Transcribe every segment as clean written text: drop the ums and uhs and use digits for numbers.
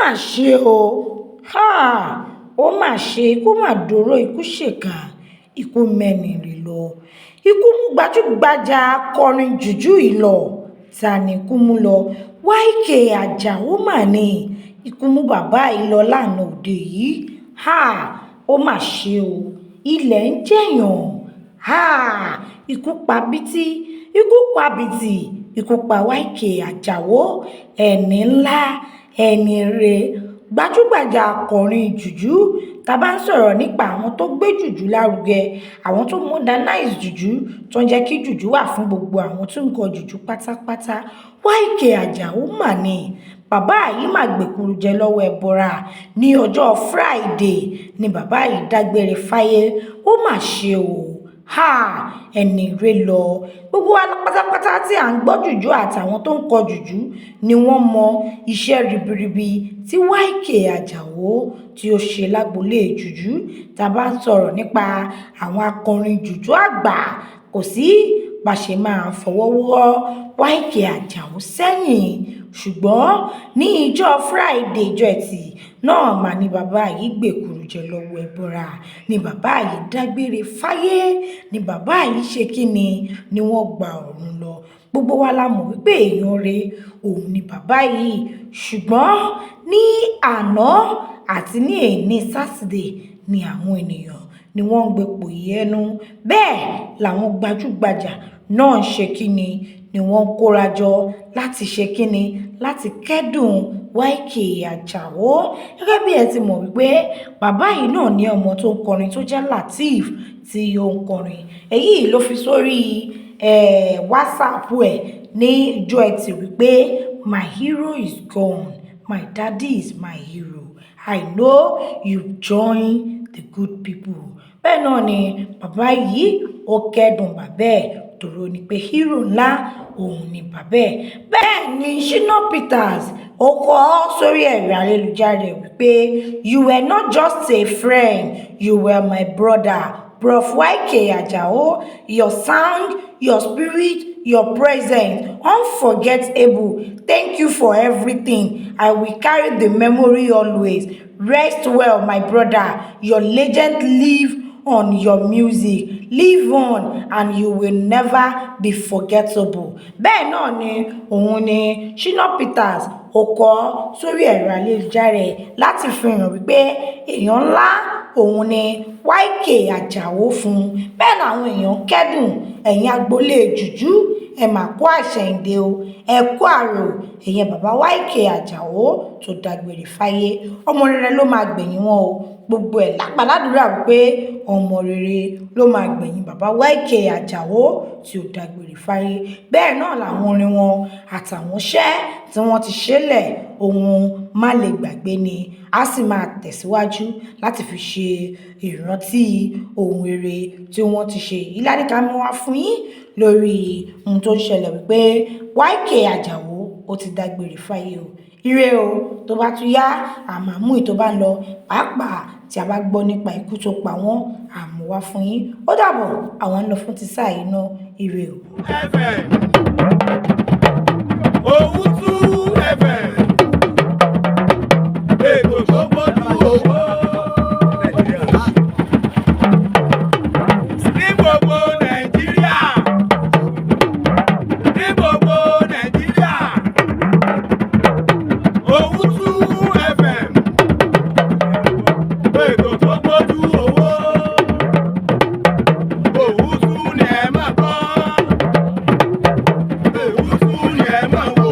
mà ṣe o ó mà ṣe ikú mà dòró ikú ṣèkà ikú mẹ́ni rè lọ ikú mú gbajúgbajà akọrin jùjú ìlọ ta ni ikú mú lọ YK Ajoa mà ní ikú mú bàbá ìlọ lánàá òde yìí ó mà ṣe o ilẹ̀ ń jẹ̀yàn ikú pa bítí ikú pa bìtì ikú pa YK Ajoa ẹni ńlá ẹni re gbajúgbajà akọrin jùjú tá bá ń sọ̀rọ̀ nípa àwọn tó gbé jùjú lárugẹ àwọn tó modernize jùjú tó ń jẹ́ kí jùjú wà fún gbogbo àwọn tó ń kọ jùjú pátápátá YK Ajoa mà ní bàbá yìí mà gbèkuru jẹ lọ́wọ́ ẹbọra ní ọjọ́ Friday ni bàbá yìí dágbére fáyé ó mà ṣe o ẹni rè lọ gbogbo wa pátápátá tí à ń gbọ́ jùjú àtàwọn tó ń kọ jùjú ni wọ́n mọ iṣẹ́ ribiribi tí YK Ajoa tí ó ṣe lágboolé jùjú tá a bá ń sọ̀rọ̀ nípa àwọn akọrin jùjú àgbà kò sí bá ṣe máa fọwọ́ wọ́ YK Ajoa sẹ́yìn ṣùgbọ́n ní ìjọ Friday ìjọ Ẹtì náà mà ní bàbá yìí gbèkuru jẹ lọ́wọ́ ẹbọra ni bàbá yìí dágbére fáyé ni bàbá yìí ṣe kíni ni wọ́n gba ọ̀run lọ gbogbo wa la mọ̀ wípé èèyàn rẹ̀ òun ni bàbá yìí ṣùgbọ́n ní àná àti ní èní Saturday ni àwọn ènìyàn ni wọ́n ń gbépò ìyẹnu bẹ́ẹ̀ làwọn gbajúgbajà náà ń ṣe kíni ni wọ́n kóra jọ láti ṣe kíni láti kẹ́dùn YK Ajoa gẹ́gẹ́ bí ẹ ti mọ̀ wípé bàbá yìí náà ní ọmọ tó ń kọrin tó jẹ́ Lateef tí ó ń kọrin èyí ló fi sórí WhatsApp ẹ̀ ní ìjọ Ẹtì wípé my hero is gone my daddy is my hero I know you join the good people bẹ́ẹ̀ náà ni bàbá yìí ó kẹ́dùn bàbá ẹ̀ tòrò ni pé hero ńlá òun ni bàbá ẹ̀ bẹ́ẹ̀ ni Shina Peters ó kọ sórí ẹ̀rọ ayélujára wípé you were not just a friend you were my brother Prof YK Ajoa your sound your spirit your presence unforgettable thank you for everything I will carry the memory always rest well my brother your legend live on your music live on and you will never be forgettable bẹ́ẹ̀ náà ni òun ni Shina Peters ó kọ sórí ẹ̀rọ ayélujára láti fi hàn wípé èèyàn ńlá òun ni YK Ajoa fún bẹ́ẹ̀ làwọn èèyàn kẹ́dùn ẹ̀yìn agboolé jùjú ẹ mà kó àṣẹyìndé o ẹ kó àrò èèyàn bàbá YK Ajoa tó dágbére fáyé ọmọ rere ló máa gbẹ̀yìn wọn o gbogbo ẹ̀ lápàládùúrà wípé ọmọ rere ló máa gbẹ̀yìn bàbá YK Ajoa tí ó dágbére fáyé bẹ́ẹ̀ náà làwọn orin wọn àtàwọn iṣẹ́ tí wọ́n ti ṣẹlẹ̀ ohun má lè gbàgbé ni a sì máa tẹ̀síwájú láti fi ṣe ìrántí ohun rere tí wọ́n ti ṣe ìlànìkà mú wá fún yín lórí ohun tó ń ṣẹlẹ̀ wípé YK Ajoa ó ti dágbére fáyé o ire o tó bá tún yá àmàmú ètò bá ń lọ pàápàá tí a bá gbọ́ nípa ikú tó pa wọ́n àmúwá fún yín ó dàbọ̀ àwọn ń lọ fún ti sáà iná ire o. Owutu FM ètò tó bójú owó ní gbogbo Nàìjíríà ní gbogbo Nàìjíríà Owutu FM ètò tó bójú owó Owutu ni ẹ máa gbọ́ Owutu ni ẹ máa wò.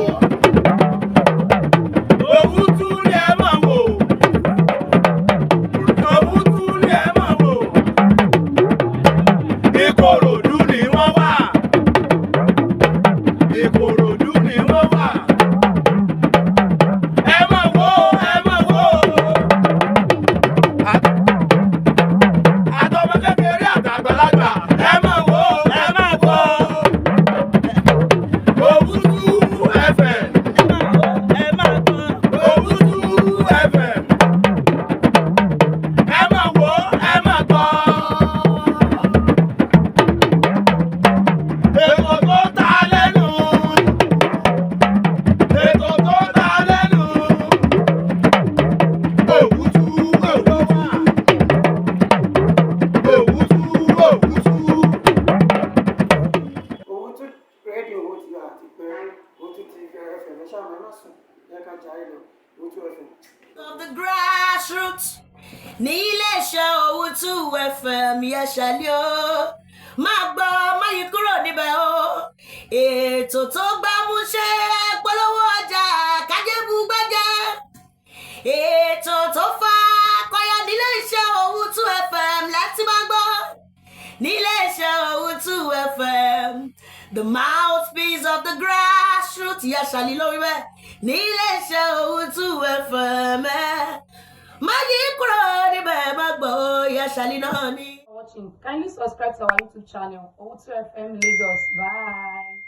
YK Ajoa Gbajugbaja FM. Of the grassroots ní iléeṣẹ́ Owutu FM yẹ́sàlẹ̀ o máa gbọ́ má yí kúrò níbẹ̀ o ètò tó gbámúṣé polówó ọjà kájébù gbẹ́jẹ́ ètò tó fà kọyọ níléeṣẹ́ Owutu FM láti máa gbọ́ níléeṣẹ́ Owutu FM the mouthpiece of the grassroots yẹ́sàlẹ̀ lórí bẹ́ẹ̀ níléeṣẹ́ Owutu FM má yí kúrò níbẹ̀ má gbọ́ yẹ́sàlẹ̀ náà ni. Watching. Kindly subscribe to our YouTube channel, Owutu FM Lagos. Bye.